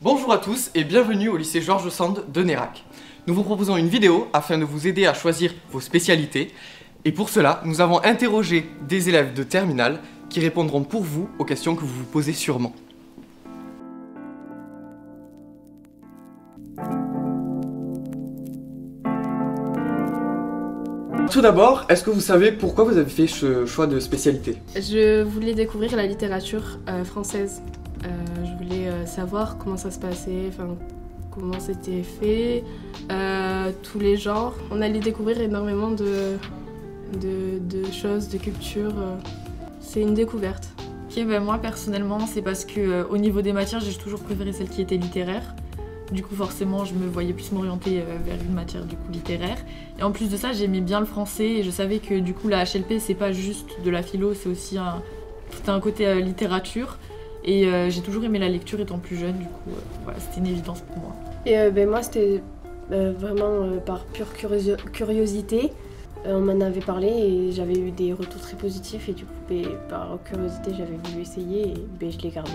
Bonjour à tous et bienvenue au lycée Georges Sand de Nérac. Nous vous proposons une vidéo afin de vous aider à choisir vos spécialités. Et pour cela, nous avons interrogé des élèves de terminale qui répondront pour vous aux questions que vous vous posez sûrement. Tout d'abord, est-ce que vous savez pourquoi vous avez fait ce choix de spécialité? Je voulais découvrir la littérature française. Je voulais savoir comment ça se passait, comment c'était fait, tous les genres. On allait découvrir énormément de choses, de culture. C'est une découverte. Ok, moi personnellement, c'est parce que au niveau des matières, j'ai toujours préféré celle qui était littéraire. Du coup, forcément, je me voyais plus m'orienter vers une matière du coup littéraire. Et en plus de ça, j'aimais bien le français et je savais que du coup, la HLP, c'est pas juste de la philo, c'est aussi un côté littérature. Et j'ai toujours aimé la lecture étant plus jeune, du coup, voilà, c'était une évidence pour moi. Et moi, c'était vraiment par pure curiosité. On m'en avait parlé et j'avais eu des retours très positifs et du coup, par curiosité, j'avais voulu essayer et je l'ai gardé.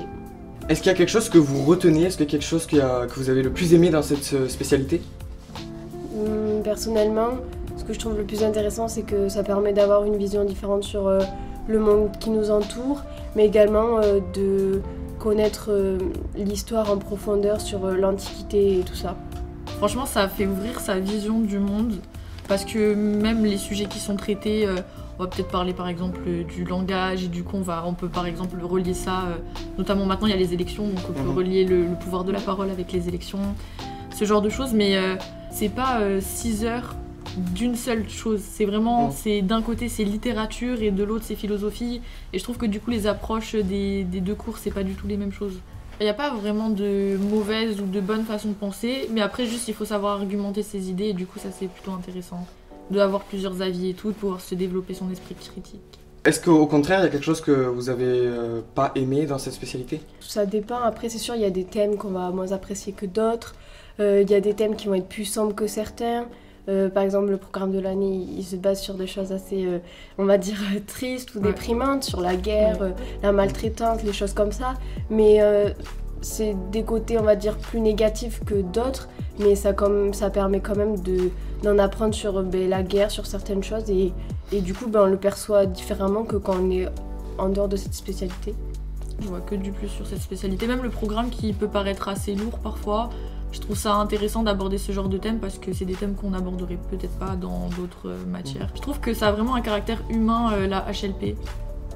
Est-ce qu'il y a quelque chose que vous retenez? Est-ce qu'il y a quelque chose que vous avez le plus aimé dans cette spécialité? Personnellement, ce que je trouve le plus intéressant, c'est que ça permet d'avoir une vision différente sur le monde qui nous entoure, mais également de connaître l'histoire en profondeur sur l'Antiquité et tout ça. Franchement, ça a fait ouvrir sa vision du monde, parce que même les sujets qui sont traités, on va peut-être parler par exemple du langage et du coup on peut par exemple relier ça, notamment maintenant il y a les élections, donc on peut relier le pouvoir de la parole avec les élections, ce genre de choses, mais c'est pas 6 heures d'une seule chose, c'est vraiment, c'est d'un côté c'est littérature et de l'autre c'est philosophie, et je trouve que du coup les approches des deux cours c'est pas du tout les mêmes choses. Il n'y a pas vraiment de mauvaise ou de bonne façon de penser, mais après juste il faut savoir argumenter ses idées et du coup ça c'est plutôt intéressant d'avoir plusieurs avis et tout, de pouvoir se développer son esprit critique. Est-ce qu'au contraire il y a quelque chose que vous avez pas aimé dans cette spécialité? Ça dépend, après c'est sûr il y a des thèmes qu'on va moins apprécier que d'autres, il y a des thèmes qui vont être plus sombres que certains. Par exemple, le programme de l'année, il se base sur des choses assez, on va dire, tristes ou déprimantes, sur la guerre, la maltraitance, les choses comme ça. Mais c'est des côtés, on va dire, plus négatifs que d'autres. Mais ça permet quand même d'en apprendre sur la guerre, sur certaines choses. Et du coup, on le perçoit différemment que quand on est en dehors de cette spécialité. Je vois que du plus sur cette spécialité. Même le programme qui peut paraître assez lourd parfois, je trouve ça intéressant d'aborder ce genre de thèmes parce que c'est des thèmes qu'on n'aborderait peut-être pas dans d'autres matières. Je trouve que ça a vraiment un caractère humain, la HLP,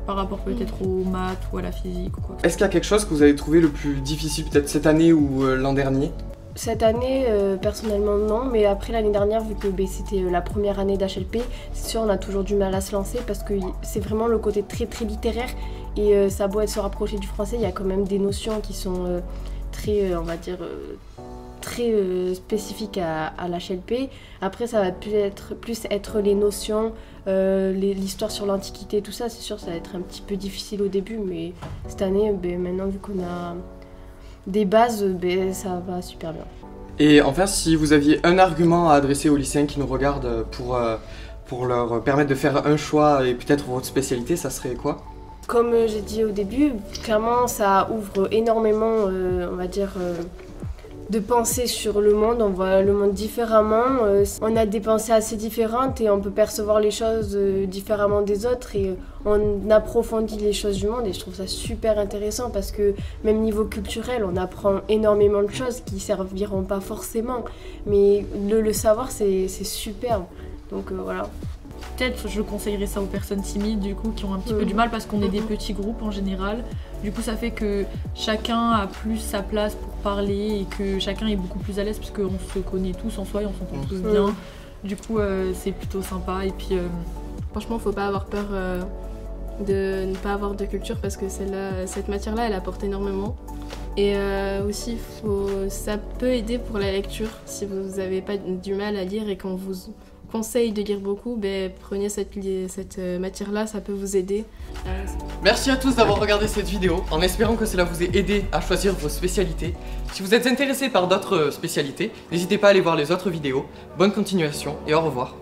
par rapport peut-être aux maths ou à la physique ou quoi. Est-ce qu'il y a quelque chose que vous avez trouvé le plus difficile peut-être cette année ou l'an dernier? Cette année, personnellement non, mais après l'année dernière, vu que c'était la première année d'HLP, c'est sûr on a toujours du mal à se lancer parce que c'est vraiment le côté très très littéraire et ça a beau être se rapprocher du français, il y a quand même des notions qui sont très, on va dire, très spécifiques à l'HLP. Après ça va plus être les notions, l'histoire sur l'Antiquité, tout ça, c'est sûr ça va être un petit peu difficile au début, mais cette année, maintenant vu qu'on a des bases, ça va super bien. Et enfin, si vous aviez un argument à adresser aux lycéens qui nous regardent pour leur permettre de faire un choix et peut-être votre spécialité, ça serait quoi? Comme j'ai dit au début, clairement ça ouvre énormément, on va dire, de penser sur le monde, on voit le monde différemment, on a des pensées assez différentes et on peut percevoir les choses différemment des autres et on approfondit les choses du monde et je trouve ça super intéressant parce que même niveau culturel, on apprend énormément de choses qui serviront pas forcément, mais le savoir c'est superbe, donc voilà. Peut-être je conseillerais ça aux personnes timides du coup qui ont un petit peu du mal parce qu'on est des petits groupes en général. Du coup ça fait que chacun a plus sa place pour parler et que chacun est beaucoup plus à l'aise parce qu'on se connaît tous en soi et on s'entend tous bien. Du coup c'est plutôt sympa et puis franchement faut pas avoir peur de ne pas avoir de culture parce que cette matière-là elle apporte énormément. Et aussi ça peut aider pour la lecture si vous n'avez pas du mal à lire et qu'on vous conseille de lire beaucoup, prenez cette matière-là, ça peut vous aider. Merci à tous d'avoir regardé cette vidéo, en espérant que cela vous ait aidé à choisir vos spécialités. Si vous êtes intéressé par d'autres spécialités, n'hésitez pas à aller voir les autres vidéos. Bonne continuation et au revoir.